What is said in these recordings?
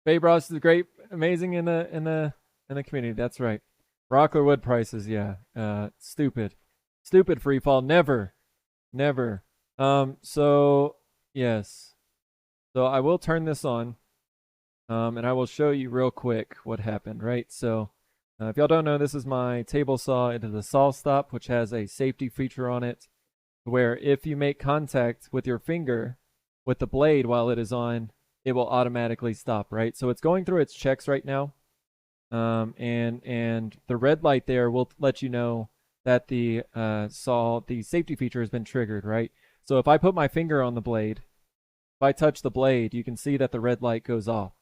Babe Ross is great, amazing in the community. That's right. Rockler wood prices, yeah. Stupid, stupid free fall. Never, never. So yes. So I will turn this on. And I will show you real quick what happened. Right. So if y'all don't know, this is my table saw. It is a saw stop, which has a safety feature on it, where if you make contact with your finger with the blade while it is on, it will automatically stop, right? So it's going through its checks right now. And the red light there will let you know that the safety feature has been triggered, right? So if I put my finger on the blade, if I touch the blade, you can see that the red light goes off,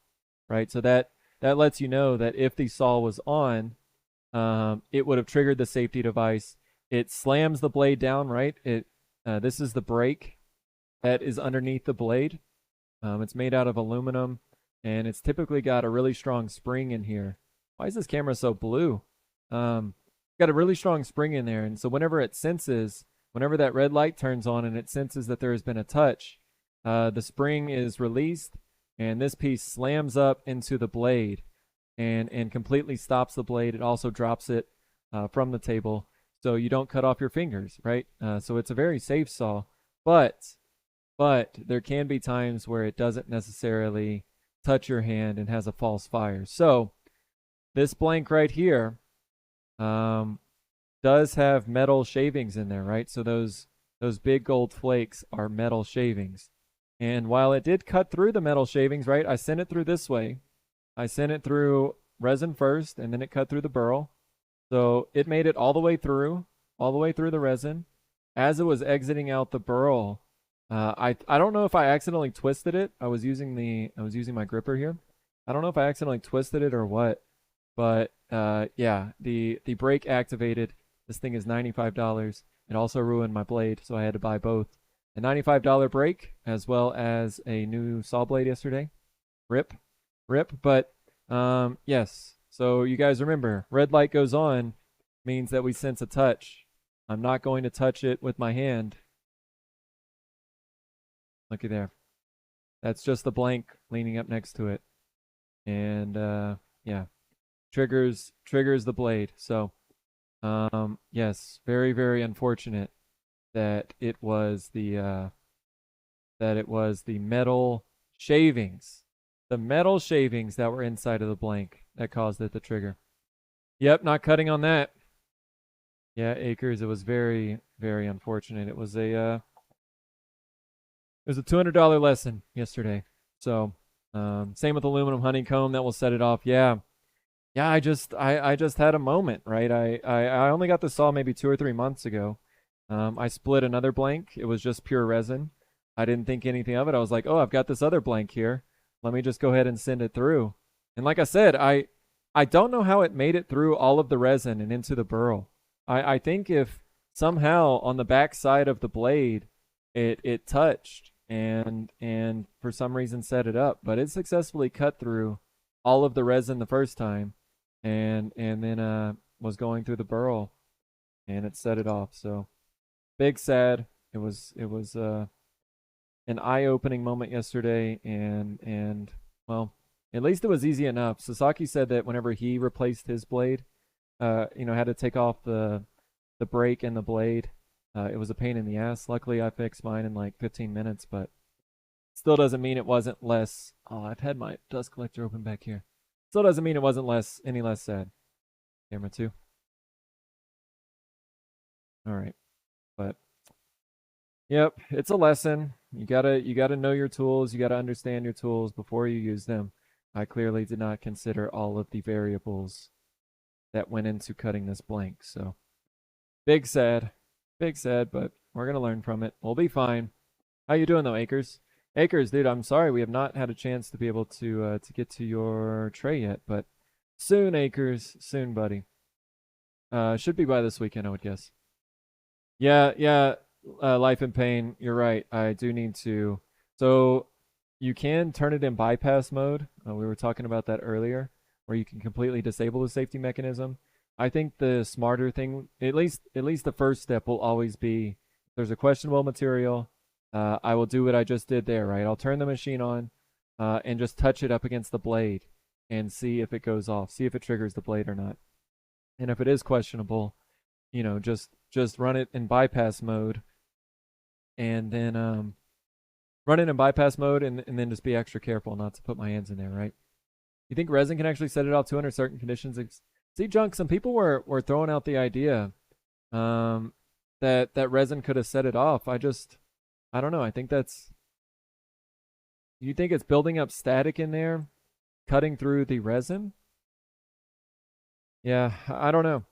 right? So that lets you know that if the saw was on, it would have triggered the safety device. It slams the blade down, right? This is the brake that is underneath the blade. It's made out of aluminum, and it's typically got a really strong spring in here. Why is this camera so blue? Got a really strong spring in there, and so whenever that red light turns on and it senses that there has been a touch, the spring is released, and this piece slams up into the blade, and completely stops the blade. It also drops it from the table, so you don't cut off your fingers, right? So it's a very safe saw, but there can be times where it doesn't necessarily touch your hand and has a false fire. So this blank right here um, does have metal shavings in there, right? So those big gold flakes are metal shavings. And while it did cut through the metal shavings, right, I sent it through this way. I sent it through resin first, and then it cut through the burl. So it made it all the way through the resin. As it was exiting out the burl, I don't know if I accidentally twisted it. I was using my gripper here. I don't know if I accidentally twisted it or what, but yeah, the brake activated. This thing is $95. It also ruined my blade, so I had to buy both a $95 brake as well as a new saw blade yesterday. Rip, rip. But yes. So you guys remember, red light goes on means that we sense a touch. I'm not going to touch it with my hand. Looky there. That's just the blank leaning up next to it. And yeah, triggers the blade. So yes, very very unfortunate that it was the metal shavings. The metal shavings that were inside of the blank that caused it to trigger. Yep, not cutting on that. Yeah, Acres, it was very very unfortunate. It was a $200 lesson yesterday. So same with aluminum honeycomb that will set it off. Yeah, yeah. I just had a moment, right? I only got the saw maybe 2 or 3 months ago. I split another blank. It was just pure resin. I didn't think anything of it. I was like, oh, I've got this other blank here. Let me just go ahead and send it through. And like I said, I don't know how it made it through all of the resin and into the burl. I think if somehow on the back side of the blade it touched and for some reason set it up, but it successfully cut through all of the resin the first time, and then was going through the burl, and it set it off. So big sad. It was an eye-opening moment yesterday, and well, at least it was easy enough. Sasaki said that whenever he replaced his blade, had to take off the brake and the blade. It was a pain in the ass. Luckily, I fixed mine in like 15 minutes, but still doesn't mean it wasn't less. Oh, I've had my dust collector open back here. Still doesn't mean it wasn't any less sad. Camera two. All right, but yep, it's a lesson. You gotta know your tools. You gotta understand your tools before you use them. I clearly did not consider all of the variables that went into cutting this blank. So big sad, but we're gonna learn from it. We'll be fine. How you doing though, Acres? Acres, dude, I'm sorry we have not had a chance to be able to get to your tray yet, but soon, Acres, soon, buddy. Should be by this weekend, I would guess. Yeah, yeah. Life in pain. You're right. I do need to. So you can turn it in bypass mode. We were talking about that earlier, where you can completely disable the safety mechanism. I think the smarter thing, at least the first step, will always be: there's a questionable material. I will do what I just did there, right? I'll turn the machine on. and just touch it up against the blade and see if it goes off, see if it triggers the blade or not. And if it is questionable, just run it in bypass mode, and then run it in bypass mode, and then just be extra careful not to put my hands in there, right? You think resin can actually set it off to under certain conditions? See, Junk, some people were throwing out the idea that resin could have set it off. I don't know. I think that's, you think it's building up static in there, cutting through the resin? Yeah, I don't know.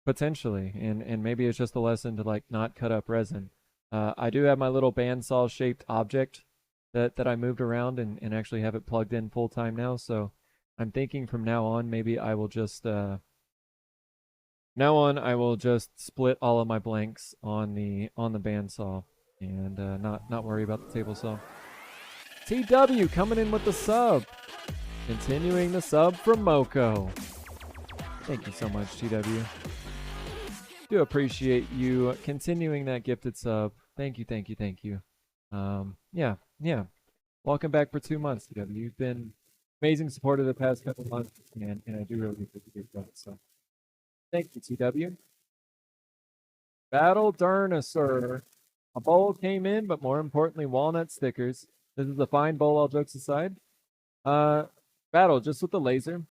Potentially, and maybe it's just a lesson to like not cut up resin. I do have my little bandsaw shaped object that I moved around and actually have it plugged in full time now. So I'm thinking from now on maybe I will just split all of my blanks on the bandsaw and not worry about the table saw. TW coming in with the sub, continuing the sub from Moko. Thank you so much, TW. Do appreciate you continuing that gifted sub. Thank you, thank you, thank you. Yeah. Welcome back for 2 months, TW. You've been amazing supporter the past couple months, and I do really appreciate that. So, thank you, TW. Battle Dinosaur. A bowl came in, but more importantly, walnut stickers. This is a fine bowl, all jokes aside. Battle, just with the laser.